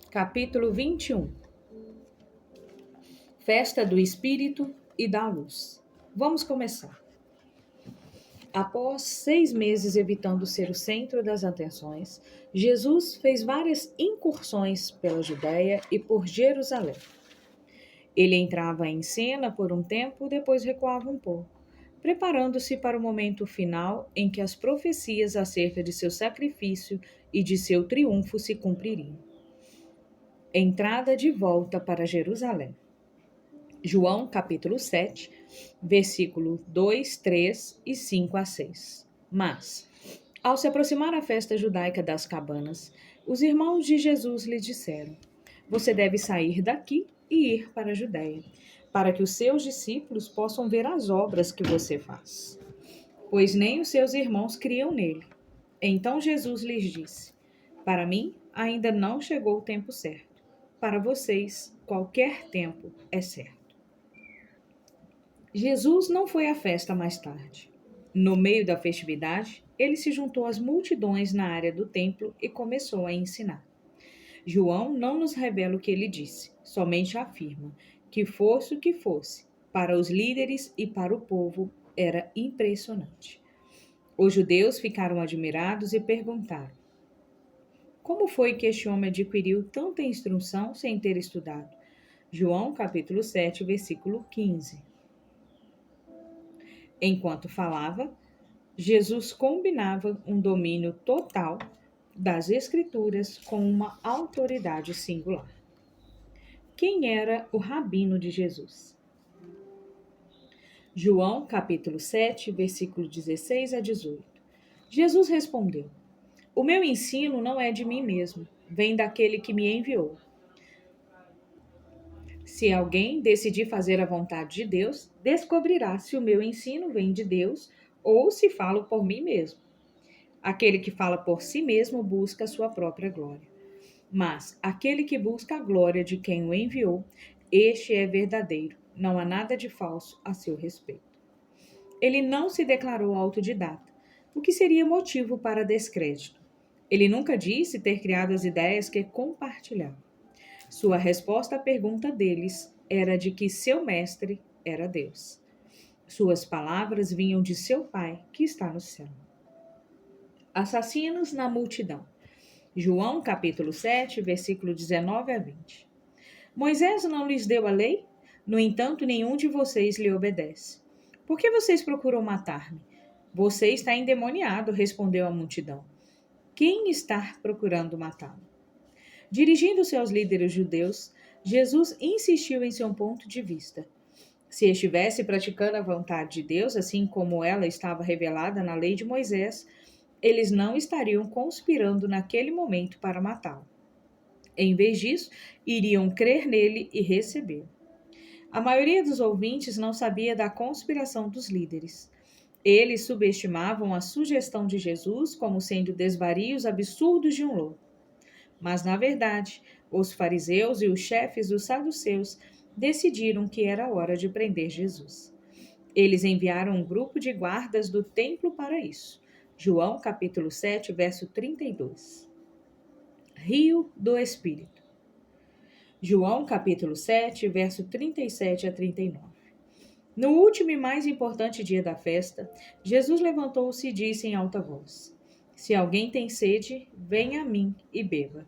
Capítulo 21. Festa do Espírito e da Luz. Vamos começar. Após 6 meses evitando ser o centro das atenções, Jesus fez várias incursões pela Judéia e por Jerusalém. Ele entrava em cena por um tempo, depois recuava um pouco, preparando-se para o momento final em que as profecias acerca de seu sacrifício e de seu triunfo se cumpririam. Entrada de volta para Jerusalém. João capítulo 7, versículo 2, 3 e 5 a 6. Mas, ao se aproximar a festa judaica das cabanas, os irmãos de Jesus lhe disseram: Você deve sair daqui e ir para a Judéia, para que os seus discípulos possam ver as obras que você faz. Pois nem os seus irmãos criam nele. Então Jesus lhes disse: Para mim ainda não chegou o tempo certo. Para vocês, qualquer tempo é certo. Jesus não foi à festa mais tarde. No meio da festividade, ele se juntou às multidões na área do templo e começou a ensinar. João não nos revela o que ele disse, somente afirma que fosse o que fosse, para os líderes e para o povo era impressionante. Os judeus ficaram admirados e perguntaram: Como foi que este homem adquiriu tanta instrução sem ter estudado? João capítulo 7, versículo 15. Enquanto falava, Jesus combinava um domínio total das Escrituras com uma autoridade singular. Quem era o rabino de Jesus? João, capítulo 7, versículo 16 a 18. Jesus respondeu: O meu ensino não é de mim mesmo, vem daquele que me enviou. Se alguém decidir fazer a vontade de Deus, descobrirá se o meu ensino vem de Deus ou se falo por mim mesmo. Aquele que fala por si mesmo busca a sua própria glória. Mas aquele que busca a glória de quem o enviou, este é verdadeiro, não há nada de falso a seu respeito. Ele não se declarou autodidata, o que seria motivo para descrédito. Ele nunca disse ter criado as ideias que compartilhava. Sua resposta à pergunta deles era de que seu mestre era Deus. Suas palavras vinham de seu Pai, que está no céu. Assassinos na multidão. João capítulo 7, versículo 19 a 20. Moisés não lhes deu a lei? No entanto, nenhum de vocês lhe obedece. Por que vocês procuram matar-me? Você está endemoniado, respondeu a multidão. Quem está procurando matá-lo? Dirigindo-se aos líderes judeus, Jesus insistiu em seu ponto de vista. Se estivesse praticando a vontade de Deus, assim como ela estava revelada na lei de Moisés, eles não estariam conspirando naquele momento para matá-lo. Em vez disso, iriam crer nele e recebê-lo. A maioria dos ouvintes não sabia da conspiração dos líderes. Eles subestimavam a sugestão de Jesus como sendo desvarios absurdos de um louco. Mas, na verdade, os fariseus e os chefes dos saduceus decidiram que era hora de prender Jesus. Eles enviaram um grupo de guardas do templo para isso. João capítulo 7, verso 32. Rio do Espírito. João capítulo 7, verso 37 a 39. No último e mais importante dia da festa, Jesus levantou-se e disse em alta voz: Se alguém tem sede, venha a mim e beba.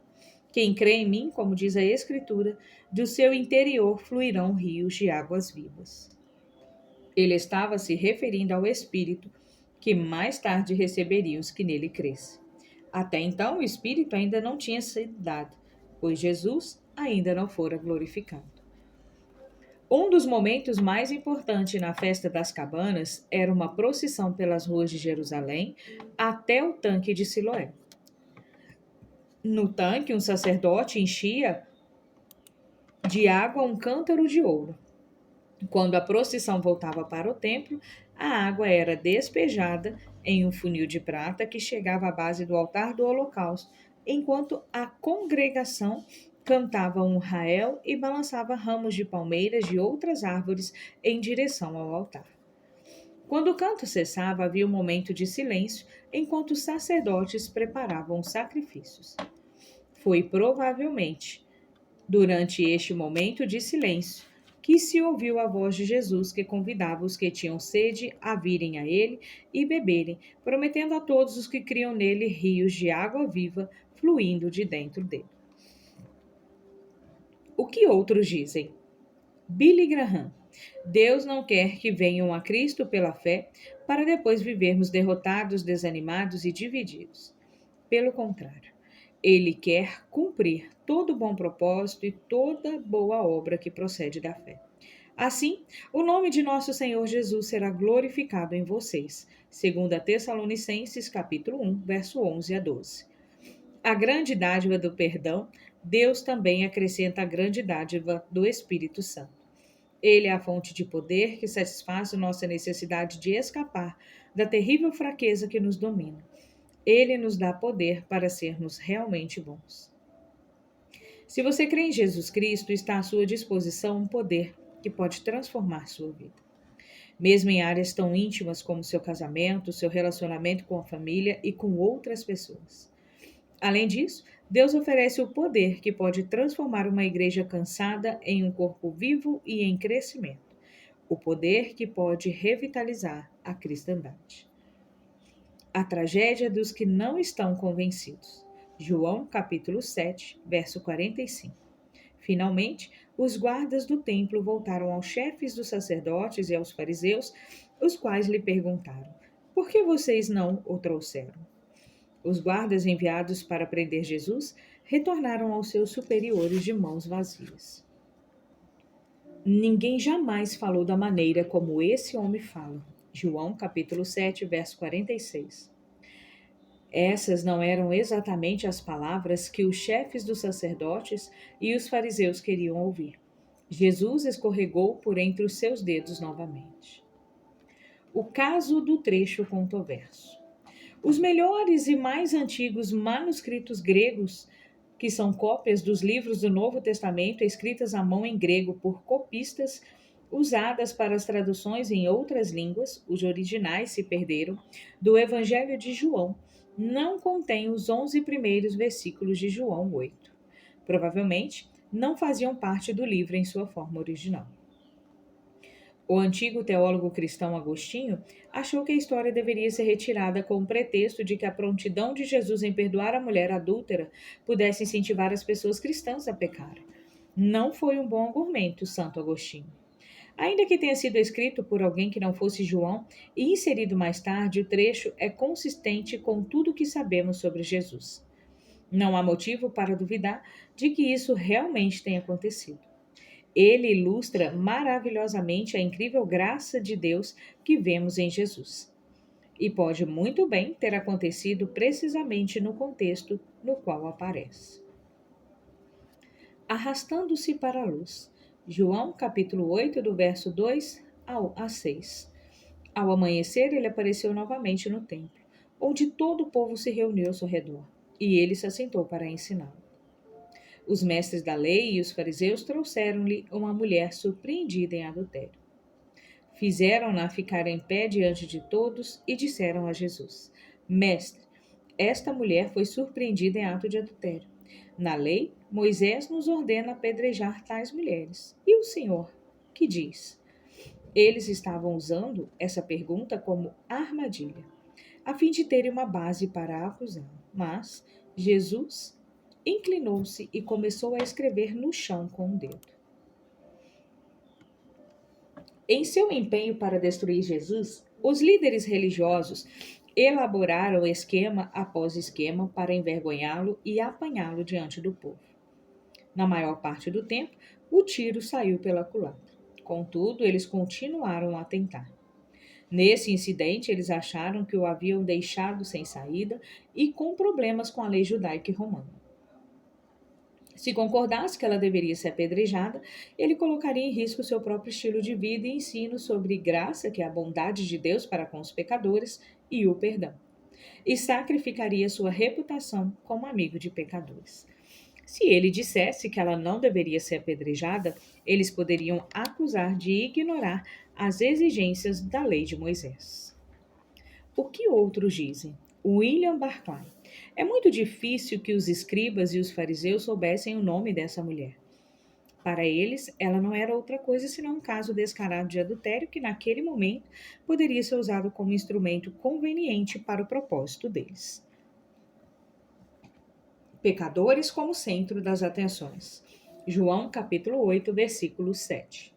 Quem crê em mim, como diz a Escritura, do seu interior fluirão rios de águas vivas. Ele estava se referindo ao Espírito, que mais tarde receberia os que nele crescem. Até então, o Espírito ainda não tinha sido dado, pois Jesus ainda não fora glorificado. Um dos momentos mais importantes na festa das cabanas era uma procissão pelas ruas de Jerusalém até o tanque de Siloé. No tanque, um sacerdote enchia de água um cântaro de ouro. Quando a procissão voltava para o templo, a água era despejada em um funil de prata que chegava à base do altar do holocausto, enquanto a congregação cantava um rael e balançava ramos de palmeiras de outras árvores em direção ao altar. Quando o canto cessava, havia um momento de silêncio enquanto os sacerdotes preparavam os sacrifícios. Foi provavelmente Durante este momento de silêncio, que se ouviu a voz de Jesus que convidava os que tinham sede a virem a ele e beberem, prometendo a todos os que criam nele rios de água viva fluindo de dentro dele. O que outros dizem? Billy Graham. Deus não quer que venham a Cristo pela fé para depois vivermos derrotados, desanimados e divididos. Pelo contrário, Ele quer cumprir todo bom propósito e toda boa obra que procede da fé. Assim, o nome de nosso Senhor Jesus será glorificado em vocês, segundo a Tessalonicenses capítulo 1, verso 11 a 12. A grande dádiva do perdão, Deus também acrescenta a grande dádiva do Espírito Santo. Ele é a fonte de poder que satisfaz nossa necessidade de escapar da terrível fraqueza que nos domina. Ele nos dá poder para sermos realmente bons. Se você crê em Jesus Cristo, está à sua disposição um poder que pode transformar sua vida. Mesmo em áreas tão íntimas como seu casamento, seu relacionamento com a família e com outras pessoas. Além disso, Deus oferece o poder que pode transformar uma igreja cansada em um corpo vivo e em crescimento. O poder que pode revitalizar a cristandade. A tragédia dos que não estão convencidos. João capítulo 7, verso 45. Finalmente, os guardas do templo voltaram aos chefes dos sacerdotes e aos fariseus, os quais lhe perguntaram: por que vocês não o trouxeram? Os guardas enviados para prender Jesus retornaram aos seus superiores de mãos vazias. Ninguém jamais falou da maneira como esse homem fala. João capítulo 7, verso 46. Essas não eram exatamente as palavras que os chefes dos sacerdotes e os fariseus queriam ouvir. Jesus escorregou por entre os seus dedos novamente. O caso do trecho controverso. Os melhores e mais antigos manuscritos gregos, que são cópias dos livros do Novo Testamento escritas à mão em grego por copistas, usadas para as traduções em outras línguas, os originais se perderam, do Evangelho de João, não contêm os 11 primeiros versículos de João 8. Provavelmente, não faziam parte do livro em sua forma original. O antigo teólogo cristão Agostinho achou que a história deveria ser retirada com o pretexto de que a prontidão de Jesus em perdoar a mulher adúltera pudesse incentivar as pessoas cristãs a pecarem. Não foi um bom argumento, Santo Agostinho. Ainda que tenha sido escrito por alguém que não fosse João e inserido mais tarde, o trecho é consistente com tudo o que sabemos sobre Jesus. Não há motivo para duvidar de que isso realmente tenha acontecido. Ele ilustra maravilhosamente a incrível graça de Deus que vemos em Jesus. E pode muito bem ter acontecido precisamente no contexto no qual aparece. Arrastando-se para a luz. João capítulo 8, do verso 2 a 6. Ao amanhecer, ele apareceu novamente no templo, onde todo o povo se reuniu ao seu redor, e ele se assentou para ensiná-lo. Os mestres da lei e os fariseus trouxeram-lhe uma mulher surpreendida em adultério. Fizeram-na ficar em pé diante de todos e disseram a Jesus: Mestre, esta mulher foi surpreendida em ato de adultério. Na lei, Moisés nos ordena apedrejar tais mulheres. E o Senhor, que diz? Eles estavam usando essa pergunta como armadilha, a fim de terem uma base para acusá-lo. Mas Jesus inclinou-se e começou a escrever no chão com o dedo. Em seu empenho para destruir Jesus, os líderes religiosos elaboraram esquema após esquema para envergonhá-lo e apanhá-lo diante do povo. Na maior parte do tempo, o tiro saiu pela culatra. Contudo, eles continuaram a tentar. Nesse incidente, eles acharam que o haviam deixado sem saída e com problemas com a lei judaica e romana. Se concordasse que ela deveria ser apedrejada, ele colocaria em risco seu próprio estilo de vida e ensino sobre graça, que é a bondade de Deus para com os pecadores, e o perdão. E sacrificaria sua reputação como amigo de pecadores. Se ele dissesse que ela não deveria ser apedrejada, eles poderiam acusar de ignorar as exigências da lei de Moisés. O que outros dizem? William Barclay. É muito difícil que os escribas e os fariseus soubessem o nome dessa mulher. Para eles, ela não era outra coisa senão um caso descarado de adultério que, naquele momento, poderia ser usado como instrumento conveniente para o propósito deles. Pecadores como centro das atenções. João capítulo 8, versículo 7.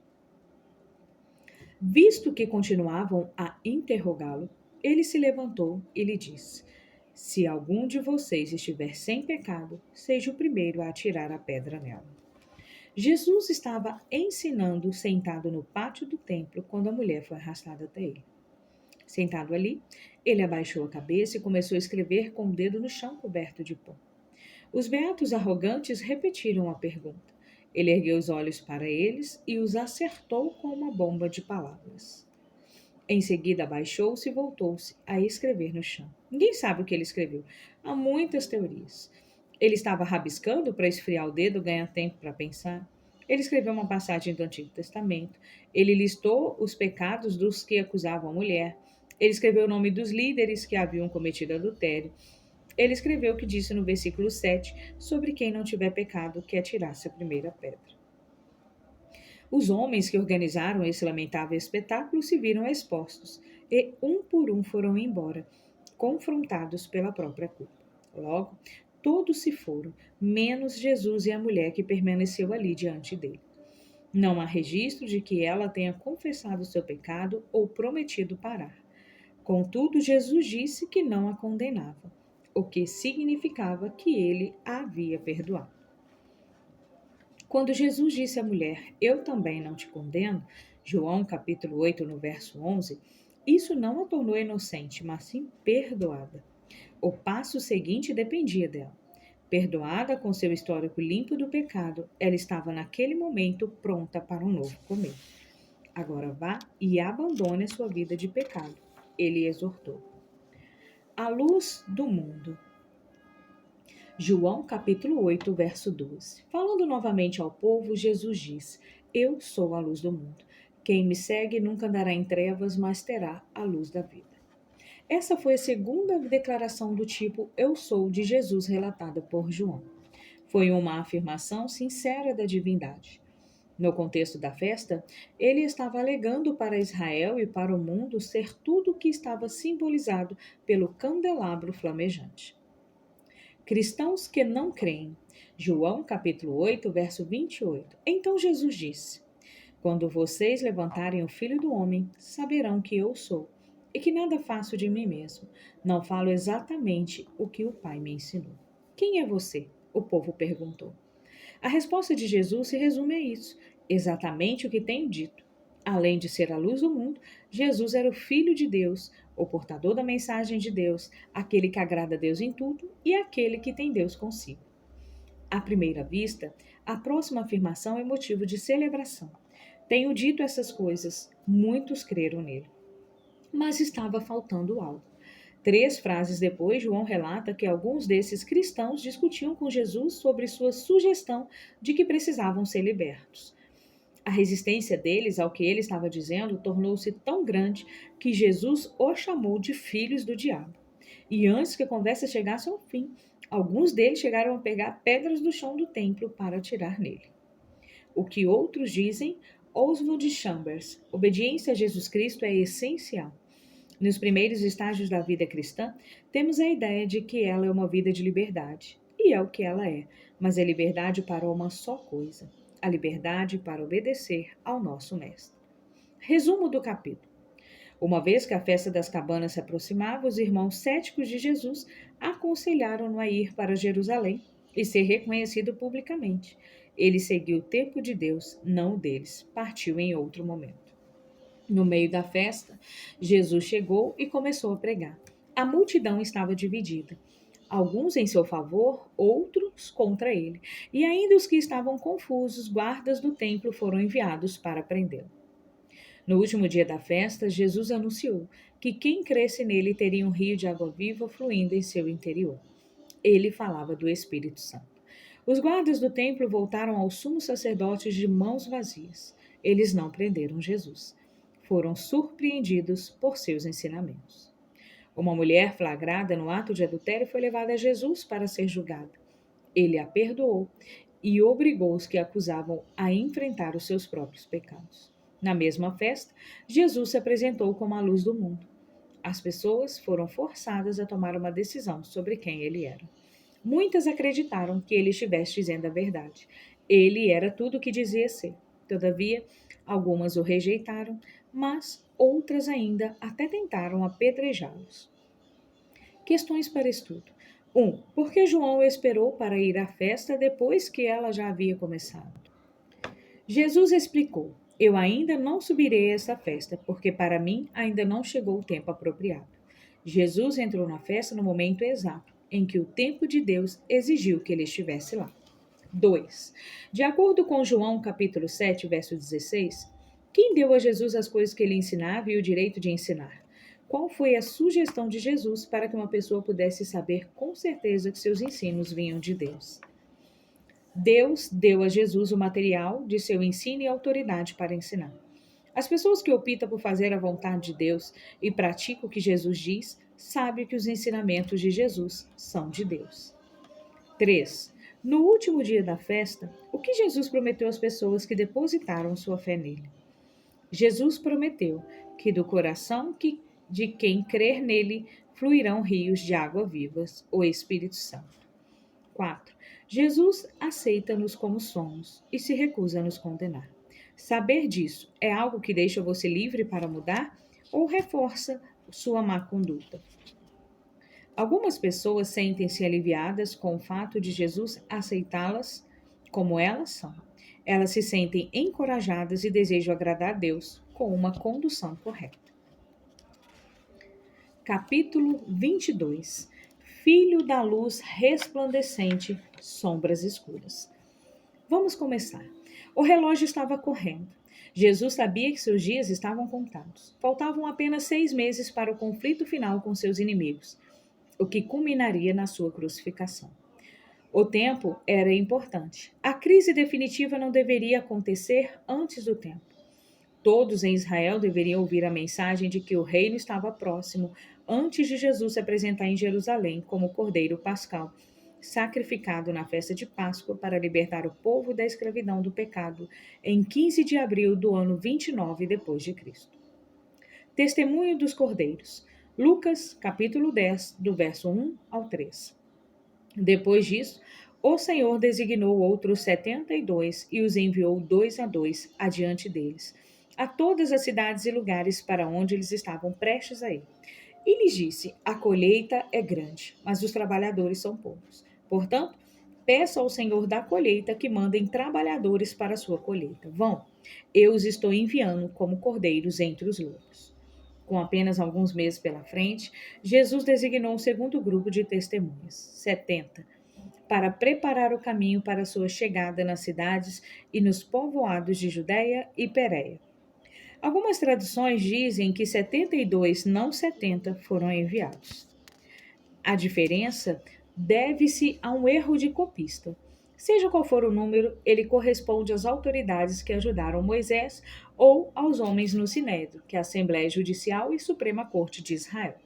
Visto que continuavam a interrogá-lo, ele se levantou e lhe disse: Se algum de vocês estiver sem pecado, seja o primeiro a atirar a pedra nela. Jesus estava ensinando sentado no pátio do templo quando a mulher foi arrastada até ele. Sentado ali, ele abaixou a cabeça e começou a escrever com o dedo no chão coberto de pó. Os beatos arrogantes repetiram a pergunta. Ele ergueu os olhos para eles e os acertou com uma bomba de palavras. Em seguida, abaixou-se e voltou-se a escrever no chão. Ninguém sabe o que ele escreveu. Há muitas teorias. Ele estava rabiscando para esfriar o dedo, ganhar tempo para pensar. Ele escreveu uma passagem do Antigo Testamento. Ele listou os pecados dos que acusavam a mulher. Ele escreveu o nome dos líderes que haviam cometido adultério. Ele escreveu o que disse no versículo 7, sobre quem não tiver pecado, que atirasse a primeira pedra. Os homens que organizaram esse lamentável espetáculo se viram expostos, e um por um foram embora, confrontados pela própria culpa. Logo, todos se foram, menos Jesus e a mulher que permaneceu ali diante dele. Não há registro de que ela tenha confessado seu pecado ou prometido parar. Contudo, Jesus disse que não a condenava, o que significava que ele a havia perdoado. Quando Jesus disse à mulher, eu também não te condeno, João capítulo 8, no verso 11, isso não a tornou inocente, mas sim perdoada. O passo seguinte dependia dela. Perdoada com seu histórico limpo do pecado, ela estava naquele momento pronta para um novo começo. Agora vá e abandone a sua vida de pecado, ele exortou. A luz do mundo. João capítulo 8, verso 12. Falando novamente ao povo, Jesus diz: Eu sou a luz do mundo. Quem me segue nunca andará em trevas, mas terá a luz da vida. Essa foi a segunda declaração do tipo Eu sou de Jesus relatada por João. Foi uma afirmação sincera da divindade. No contexto da festa, ele estava alegando para Israel e para o mundo ser tudo o que estava simbolizado pelo candelabro flamejante. Cristãos que não creem. João capítulo 8, verso 28. Então Jesus disse: Quando vocês levantarem o Filho do Homem, saberão que eu sou, e que nada faço de mim mesmo. Não falo exatamente o que o Pai me ensinou. Quem é você? O povo perguntou. A resposta de Jesus se resume a isso, exatamente o que tenho dito. Além de ser a luz do mundo, Jesus era o Filho de Deus, o portador da mensagem de Deus, aquele que agrada a Deus em tudo e aquele que tem Deus consigo. À primeira vista, a próxima afirmação é motivo de celebração. Tenho dito essas coisas, muitos creram nele. Mas estava faltando algo. 3 frases depois, João relata que alguns desses cristãos discutiam com Jesus sobre sua sugestão de que precisavam ser libertos. A resistência deles ao que ele estava dizendo tornou-se tão grande que Jesus os chamou de filhos do diabo. E antes que a conversa chegasse ao fim, alguns deles chegaram a pegar pedras do chão do templo para atirar nele. O que outros dizem, Oswald Chambers, obediência a Jesus Cristo é essencial. Nos primeiros estágios da vida cristã, temos a ideia de que ela é uma vida de liberdade. E é o que ela é, mas é liberdade para uma só coisa: a liberdade para obedecer ao nosso Mestre. Resumo do capítulo. Uma vez que a festa das cabanas se aproximava, os irmãos céticos de Jesus aconselharam-no a ir para Jerusalém e ser reconhecido publicamente. Ele seguiu o tempo de Deus, não o deles. Partiu em outro momento. No meio da festa, Jesus chegou e começou a pregar. A multidão estava dividida, alguns em seu favor, outros contra ele. E ainda os que estavam confusos, guardas do templo, foram enviados para prendê-lo. No último dia da festa, Jesus anunciou que quem cresce nele teria um rio de água viva fluindo em seu interior. Ele falava do Espírito Santo. Os guardas do templo voltaram aos sumos sacerdotes de mãos vazias. Eles não prenderam Jesus. Foram surpreendidos por seus ensinamentos. Uma mulher flagrada no ato de adultério foi levada a Jesus para ser julgada. Ele a perdoou e obrigou os que acusavam a enfrentar os seus próprios pecados. Na mesma festa, Jesus se apresentou como a luz do mundo. As pessoas foram forçadas a tomar uma decisão sobre quem ele era. Muitas acreditaram que ele estivesse dizendo a verdade. Ele era tudo o que dizia ser. Todavia, algumas o rejeitaram, mas outras ainda até tentaram apedrejá-los. Questões para estudo. 1. Por que João esperou para ir à festa depois que ela já havia começado? Jesus explicou: Eu ainda não subirei a esta festa, porque para mim ainda não chegou o tempo apropriado. Jesus entrou na festa no momento exato em que o tempo de Deus exigiu que ele estivesse lá. 2. De acordo com João capítulo 7, verso 16, quem deu a Jesus as coisas que ele ensinava e o direito de ensinar? Qual foi a sugestão de Jesus para que uma pessoa pudesse saber com certeza que seus ensinos vinham de Deus? Deus deu a Jesus o material de seu ensino e autoridade para ensinar. As pessoas que optam por fazer a vontade de Deus e praticam o que Jesus diz, sabem que os ensinamentos de Jesus são de Deus. 3. No último dia da festa, o que Jesus prometeu às pessoas que depositaram sua fé nele? Jesus prometeu que do coração de quem crer nele fluirão rios de água vivas, o Espírito Santo. 4. Jesus aceita-nos como somos e se recusa a nos condenar. Saber disso é algo que deixa você livre para mudar ou reforça sua má conduta? Algumas pessoas sentem-se aliviadas com o fato de Jesus aceitá-las como elas são. Elas se sentem encorajadas e desejam agradar a Deus com uma condução correta. Capítulo 22. Filho da luz resplandecente, sombras escuras. Vamos começar. O relógio estava correndo. Jesus sabia que seus dias estavam contados. Faltavam apenas 6 meses para o conflito final com seus inimigos, o que culminaria na sua crucificação. O tempo era importante. A crise definitiva não deveria acontecer antes do tempo. Todos em Israel deveriam ouvir a mensagem de que o reino estava próximo antes de Jesus se apresentar em Jerusalém como Cordeiro Pascal, sacrificado na festa de Páscoa para libertar o povo da escravidão do pecado em 15 de abril do ano 29 depois de Cristo. Testemunho dos Cordeiros. Lucas, capítulo 10, do verso 1 ao 3. Depois disso, o Senhor designou outros 72 e os enviou 2 a 2 adiante deles, a todas as cidades e lugares para onde eles estavam prestes a ir. E lhes disse: A colheita é grande, mas os trabalhadores são poucos. Portanto, peça ao Senhor da colheita que mandem trabalhadores para a sua colheita. Vão, eu os estou enviando como cordeiros entre os lobos. Com apenas alguns meses pela frente, Jesus designou um segundo grupo de testemunhas, 70, para preparar o caminho para sua chegada nas cidades e nos povoados de Judéia e Pérea. Algumas traduções dizem que 72, não 70, foram enviados. A diferença deve-se a um erro de copista. Seja qual for o número, ele corresponde às autoridades que ajudaram Moisés ou aos homens no Sinédrio, que é a Assembleia Judicial e Suprema Corte de Israel.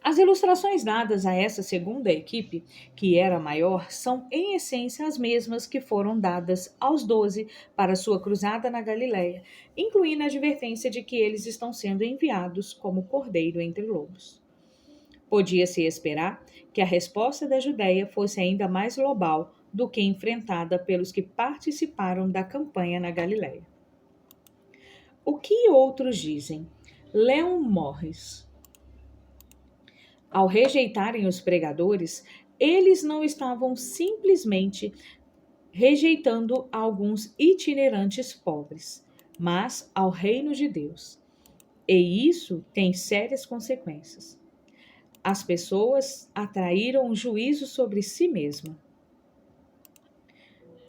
As ilustrações dadas a essa segunda equipe, que era maior, são em essência as mesmas que foram dadas aos 12 para sua cruzada na Galiléia, incluindo a advertência de que eles estão sendo enviados como cordeiro entre lobos. Podia-se esperar que a resposta da Judéia fosse ainda mais global do que enfrentada pelos que participaram da campanha na Galiléia. O que outros dizem? Leon Morris. Ao rejeitarem os pregadores, eles não estavam simplesmente rejeitando alguns itinerantes pobres, mas ao reino de Deus. E isso tem sérias consequências. As pessoas atraíram um juízo sobre si mesmas.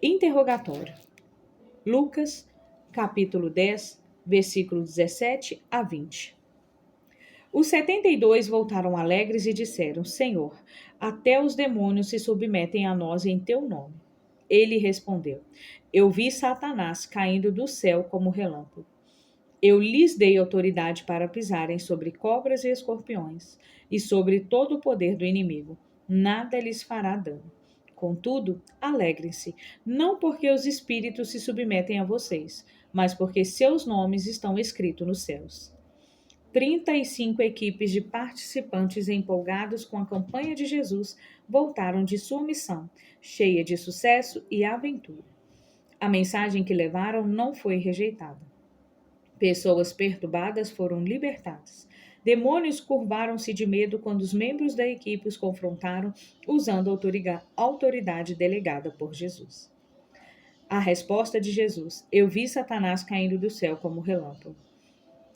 Interrogatório. Lucas, capítulo 10, versículo 17 a 20. Os 72 voltaram alegres e disseram: Senhor, até os demônios se submetem a nós em teu nome. Ele respondeu: Eu vi Satanás caindo do céu como relâmpago. Eu lhes dei autoridade para pisarem sobre cobras e escorpiões e sobre todo o poder do inimigo. Nada lhes fará dano. Contudo, alegrem-se, não porque os espíritos se submetem a vocês, mas porque seus nomes estão escritos nos céus. 35 equipes de participantes empolgados com a campanha de Jesus voltaram de sua missão, cheia de sucesso e aventura. A mensagem que levaram não foi rejeitada. Pessoas perturbadas foram libertadas. Demônios curvaram-se de medo quando os membros da equipe os confrontaram, usando a autoridade delegada por Jesus. A resposta de Jesus: Eu vi Satanás caindo do céu como relâmpago.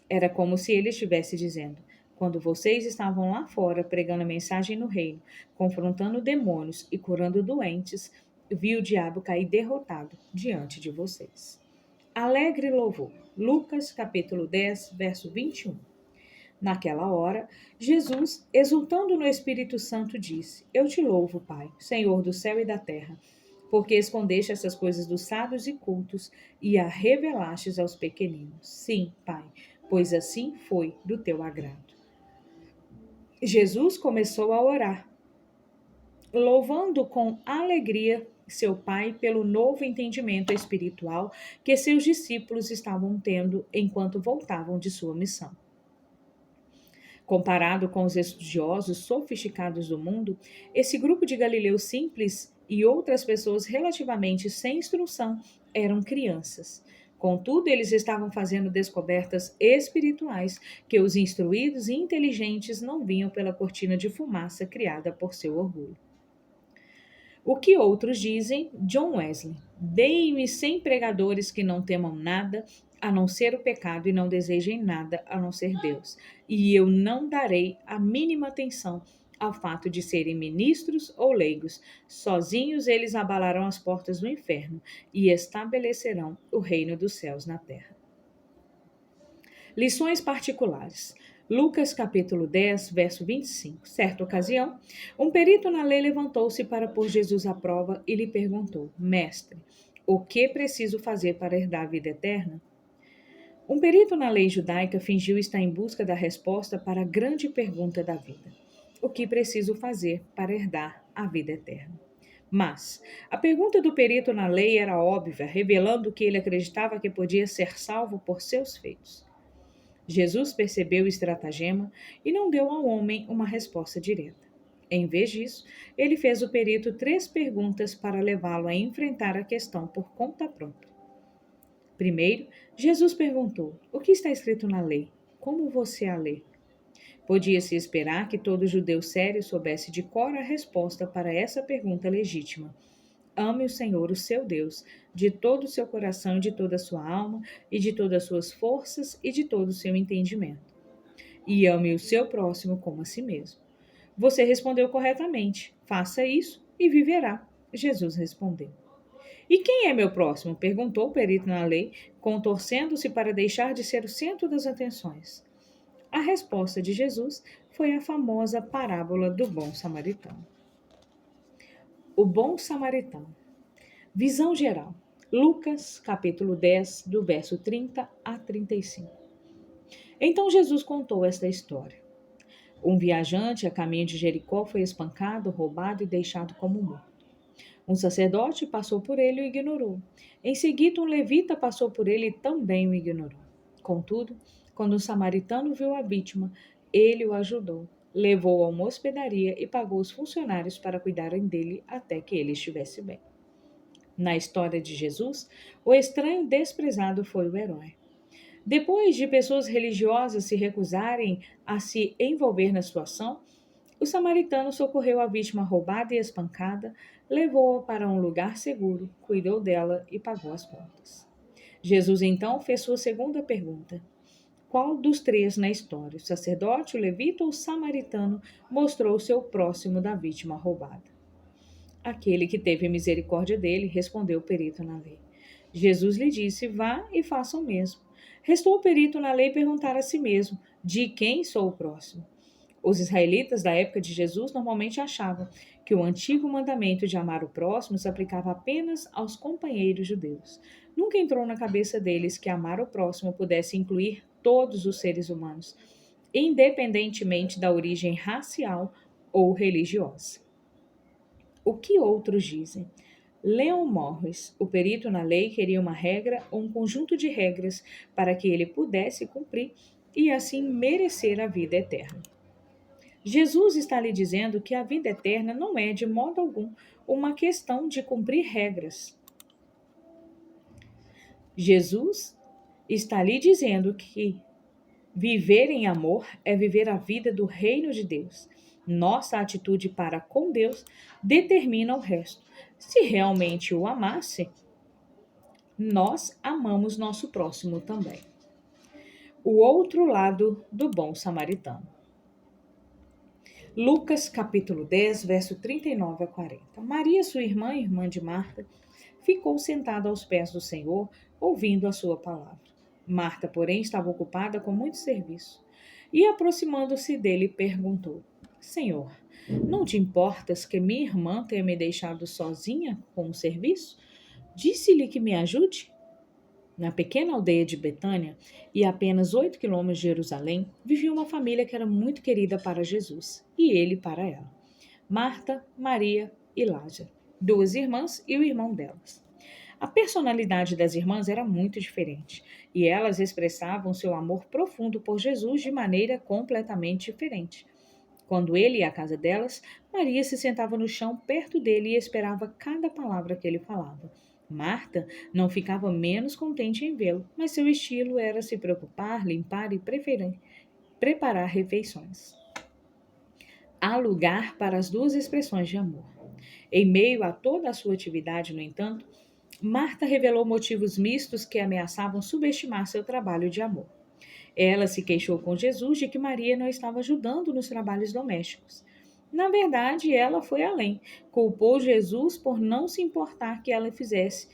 Era como se ele estivesse dizendo: quando vocês estavam lá fora pregando a mensagem no reino, confrontando demônios e curando doentes, vi o diabo cair derrotado diante de vocês. Alegre louvor. Lucas capítulo 10, verso 21. Naquela hora, Jesus, exultando no Espírito Santo, disse: Eu te louvo, Pai, Senhor do céu e da terra, porque escondeste essas coisas dos sábios e cultos e a revelastes aos pequeninos. Sim, Pai, pois assim foi do teu agrado. Jesus começou a orar, louvando com alegria seu Pai pelo novo entendimento espiritual que seus discípulos estavam tendo enquanto voltavam de sua missão. Comparado com os estudiosos sofisticados do mundo, esse grupo de galileus simples e outras pessoas relativamente sem instrução eram crianças. Contudo, eles estavam fazendo descobertas espirituais que os instruídos e inteligentes não viam pela cortina de fumaça criada por seu orgulho. O que outros dizem, John Wesley: Dei-me 100 pregadores que não temam nada a não ser o pecado e não desejem nada a não ser Deus, e eu não darei a mínima atenção ao fato de serem ministros ou leigos. Sozinhos eles abalarão as portas do inferno e estabelecerão o reino dos céus na terra. Lições particulares. Lucas capítulo 10, verso 25. Certa ocasião, um perito na lei levantou-se para pôr Jesus à prova e lhe perguntou: Mestre, o que preciso fazer para herdar a vida eterna? Um perito na lei judaica fingiu estar em busca da resposta para a grande pergunta da vida: o que preciso fazer para herdar a vida eterna? Mas a pergunta do perito na lei era óbvia, revelando que ele acreditava que podia ser salvo por seus feitos. Jesus percebeu o estratagema e não deu ao homem uma resposta direta. Em vez disso, ele fez o perito 3 perguntas para levá-lo a enfrentar a questão por conta própria. Primeiro, Jesus perguntou: O que está escrito na lei? Como você a lê? Podia-se esperar que todo judeu sério soubesse de cor a resposta para essa pergunta legítima. Ame o Senhor, o seu Deus, de todo o seu coração e de toda a sua alma, e de todas as suas forças e de todo o seu entendimento. E ame o seu próximo como a si mesmo. Você respondeu corretamente. Faça isso e viverá. Jesus respondeu. E quem é meu próximo? Perguntou o perito na lei, contorcendo-se para deixar de ser o centro das atenções. A resposta de Jesus foi a famosa parábola do bom samaritano. O bom samaritano. Visão geral. Lucas, capítulo 10, do verso 30 a 35. Então Jesus contou esta história. Um viajante a caminho de Jericó foi espancado, roubado e deixado como morto. Um sacerdote passou por ele e o ignorou. Em seguida, um levita passou por ele e também o ignorou. Contudo, quando um samaritano viu a vítima, ele o ajudou, levou-o a uma hospedaria e pagou os funcionários para cuidarem dele até que ele estivesse bem. Na história de Jesus, o estranho desprezado foi o herói. Depois de pessoas religiosas se recusarem a se envolver na situação, o samaritano socorreu a vítima roubada e espancada, levou-a para um lugar seguro, cuidou dela e pagou as contas. Jesus então fez sua segunda pergunta: qual dos 3 na história, o sacerdote, o levita ou o samaritano, mostrou seu próximo da vítima roubada? Aquele que teve misericórdia dele, respondeu o perito na lei. Jesus lhe disse: vá e faça o mesmo. Restou o perito na lei perguntar a si mesmo: de quem sou o próximo? Os israelitas da época de Jesus normalmente achavam que o antigo mandamento de amar o próximo se aplicava apenas aos companheiros judeus. Nunca entrou na cabeça deles que amar o próximo pudesse incluir todos os seres humanos, independentemente da origem racial ou religiosa. O que outros dizem? Leon Morris, o perito na lei, queria uma regra ou um conjunto de regras para que ele pudesse cumprir e assim merecer a vida eterna. Jesus está lhe dizendo que a vida eterna não é, de modo algum, uma questão de cumprir regras. Jesus está lhe dizendo que viver em amor é viver a vida do reino de Deus. Nossa atitude para com Deus determina o resto. Se realmente o amasse, nós amamos nosso próximo também. O outro lado do bom samaritano. Lucas capítulo 10, verso 39 a 40. Maria, sua irmã de Marta, ficou sentada aos pés do Senhor, ouvindo a sua palavra. Marta, porém, estava ocupada com muito serviço. E, aproximando-se dele, perguntou: Senhor, não te importas que minha irmã tenha me deixado sozinha com o serviço? Disse-lhe que me ajude? Na pequena aldeia de Betânia, e a apenas 8 quilômetros de Jerusalém, vivia uma família que era muito querida para Jesus, e ele para ela. Marta, Maria e Lázaro, 2 irmãs e o irmão delas. A personalidade das irmãs era muito diferente, e elas expressavam seu amor profundo por Jesus de maneira completamente diferente. Quando ele ia à casa delas, Maria se sentava no chão perto dele e esperava cada palavra que ele falava. Marta não ficava menos contente em vê-lo, mas seu estilo era se preocupar, limpar e preparar refeições. Há lugar para as 2 expressões de amor. Em meio a toda a sua atividade, no entanto, Marta revelou motivos mistos que ameaçavam subestimar seu trabalho de amor. Ela se queixou com Jesus de que Maria não estava ajudando nos trabalhos domésticos. Na verdade, ela foi além. Culpou Jesus por não se importar que ela fizesse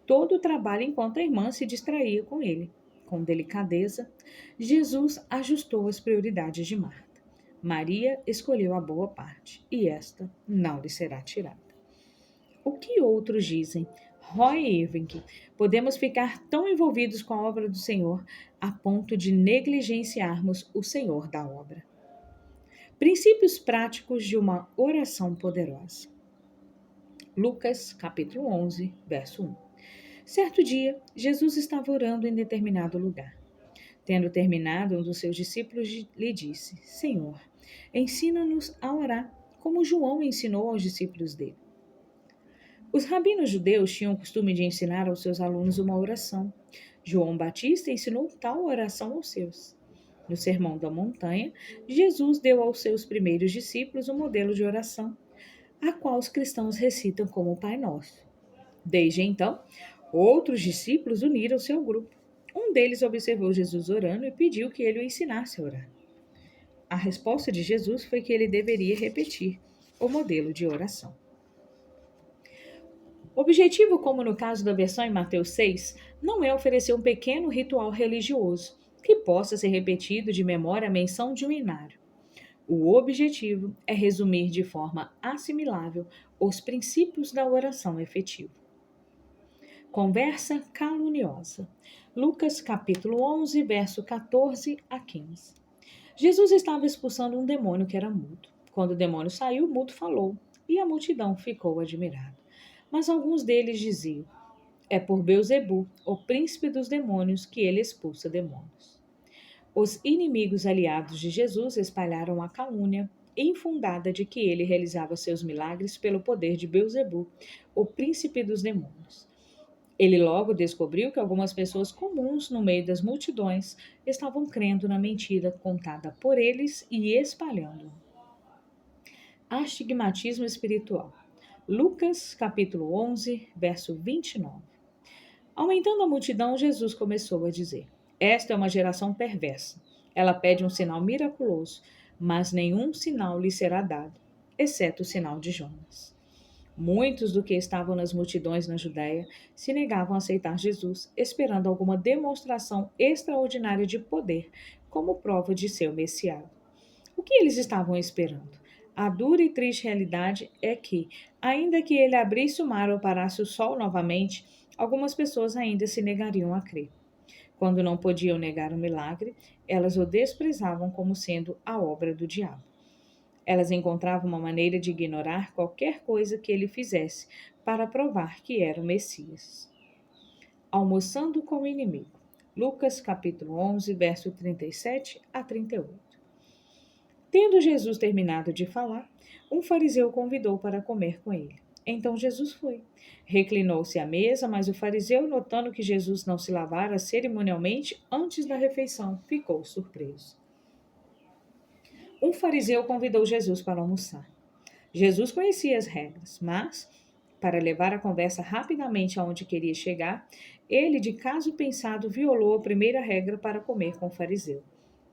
todo o trabalho enquanto a irmã se distraía com ele. Com delicadeza, Jesus ajustou as prioridades de Marta. Maria escolheu a boa parte, e esta não lhe será tirada. O que outros dizem? Roy Irving, podemos ficar tão envolvidos com a obra do Senhor a ponto de negligenciarmos o Senhor da obra. Princípios práticos de uma oração poderosa. Lucas, capítulo 11, verso 1. Certo dia, Jesus estava orando em determinado lugar. Tendo terminado, um dos seus discípulos lhe disse: Senhor, ensina-nos a orar, como João ensinou aos discípulos dele. Os rabinos judeus tinham o costume de ensinar aos seus alunos uma oração. João Batista ensinou tal oração aos seus. No Sermão da Montanha, Jesus deu aos seus primeiros discípulos um modelo de oração, a qual os cristãos recitam como o Pai Nosso. Desde então, outros discípulos uniram-se ao grupo. Um deles observou Jesus orando e pediu que ele o ensinasse a orar. A resposta de Jesus foi que ele deveria repetir o modelo de oração. O objetivo, como no caso da versão em Mateus 6, não é oferecer um pequeno ritual religioso que possa ser repetido de memória a menção de um inário. O objetivo é resumir de forma assimilável os princípios da oração efetiva. Conversa caluniosa. Lucas capítulo 11, verso 14 a 15. Jesus estava expulsando um demônio que era mudo. Quando o demônio saiu, o mudo falou, e a multidão ficou admirada. Mas alguns deles diziam: é por Beelzebu, o príncipe dos demônios, que ele expulsa demônios. Os inimigos aliados de Jesus espalharam a calúnia infundada de que ele realizava seus milagres pelo poder de Beelzebu, o príncipe dos demônios. Ele logo descobriu que algumas pessoas comuns no meio das multidões estavam crendo na mentira contada por eles e espalhando-a. Astigmatismo espiritual. Lucas, capítulo 11, verso 29. Aumentando a multidão, Jesus começou a dizer: esta é uma geração perversa. Ela pede um sinal miraculoso, mas nenhum sinal lhe será dado, exceto o sinal de Jonas. Muitos do que estavam nas multidões na Judéia se negavam a aceitar Jesus, esperando alguma demonstração extraordinária de poder como prova de seu messiado. O que eles estavam esperando? A dura e triste realidade é que, ainda que ele abrisse o mar ou parasse o sol novamente, algumas pessoas ainda se negariam a crer. Quando não podiam negar o milagre, elas o desprezavam como sendo a obra do diabo. Elas encontravam uma maneira de ignorar qualquer coisa que ele fizesse para provar que era o Messias. Almoçando com o inimigo. Lucas capítulo 11, verso 37 a 38. Tendo Jesus terminado de falar, um fariseu o convidou para comer com ele. Então Jesus foi. Reclinou-se à mesa, mas o fariseu, notando que Jesus não se lavara cerimonialmente antes da refeição, ficou surpreso. Um fariseu convidou Jesus para almoçar. Jesus conhecia as regras, mas, para levar a conversa rapidamente aonde queria chegar, ele, de caso pensado, violou a primeira regra para comer com o fariseu.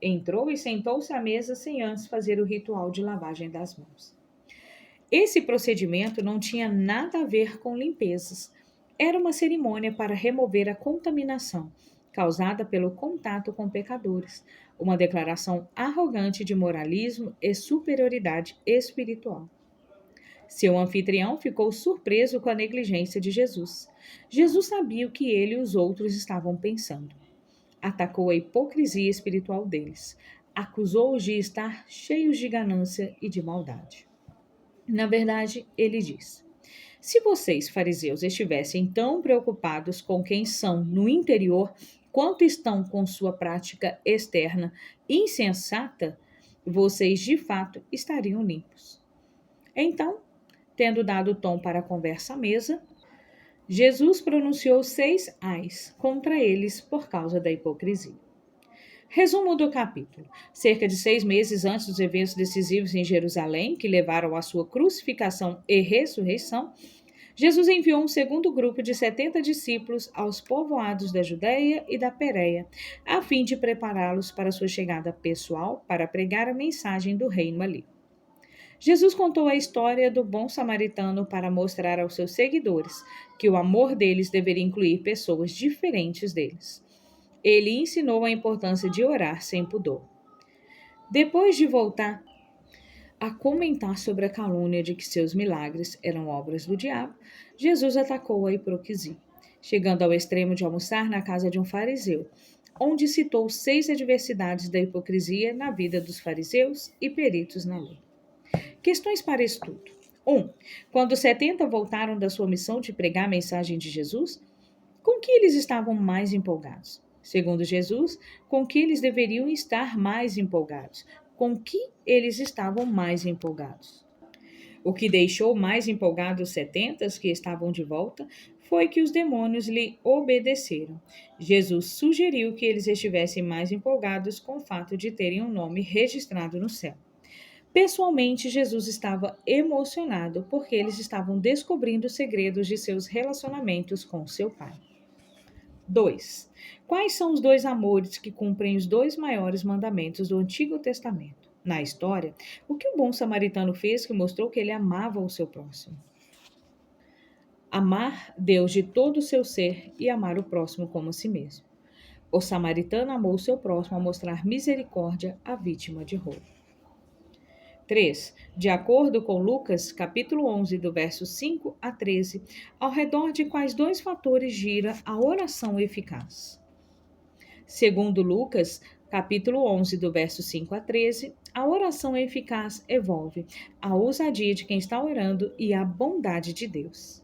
Entrou e sentou-se à mesa sem antes fazer o ritual de lavagem das mãos. Esse procedimento não tinha nada a ver com limpezas. Era uma cerimônia para remover a contaminação causada pelo contato com pecadores, uma declaração arrogante de moralismo e superioridade espiritual. Seu anfitrião ficou surpreso com a negligência de Jesus. Jesus sabia o que ele e os outros estavam pensando. Atacou a hipocrisia espiritual deles. Acusou-os de estar cheios de ganância e de maldade. Na verdade, ele diz: se vocês, fariseus, estivessem tão preocupados com quem são no interior quanto estão com sua prática externa insensata, vocês de fato estariam limpos. Então, tendo dado tom para a conversa à mesa, Jesus pronunciou 6 ais contra eles por causa da hipocrisia. Resumo do capítulo. Cerca de 6 meses antes dos eventos decisivos em Jerusalém, que levaram à sua crucificação e ressurreição, Jesus enviou um segundo grupo de 70 discípulos aos povoados da Judéia e da Pérea, a fim de prepará-los para sua chegada pessoal para pregar a mensagem do reino ali. Jesus contou a história do bom samaritano para mostrar aos seus seguidores que o amor deles deveria incluir pessoas diferentes deles. Ele ensinou a importância de orar sem pudor. Depois de voltar a comentar sobre a calúnia de que seus milagres eram obras do diabo, Jesus atacou a hipocrisia, chegando ao extremo de almoçar na casa de um fariseu, onde citou 6 adversidades da hipocrisia na vida dos fariseus e peritos na lei. Questões para estudo. 1. Quando os 70 voltaram da sua missão de pregar a mensagem de Jesus, com que eles estavam mais empolgados? Segundo Jesus, com que eles deveriam estar mais empolgados? Com que eles estavam mais empolgados? O que deixou mais empolgados os 70 que estavam de volta foi que os demônios lhe obedeceram. Jesus sugeriu que eles estivessem mais empolgados com o fato de terem um nome registrado no céu. Pessoalmente, Jesus estava emocionado porque eles estavam descobrindo os segredos de seus relacionamentos com seu Pai. 2. Quais são os 2 amores que cumprem os 2 maiores mandamentos do Antigo Testamento? Na história, o que o bom samaritano fez que mostrou que ele amava o seu próximo? Amar Deus de todo o seu ser e amar o próximo como a si mesmo. O samaritano amou o seu próximo ao mostrar misericórdia à vítima de roubo. 3. De acordo com Lucas, capítulo 11, do verso 5 a 13, ao redor de quais 2 fatores gira a oração eficaz? Segundo Lucas, capítulo 11, do verso 5 a 13, a oração eficaz envolve a ousadia de quem está orando e a bondade de Deus.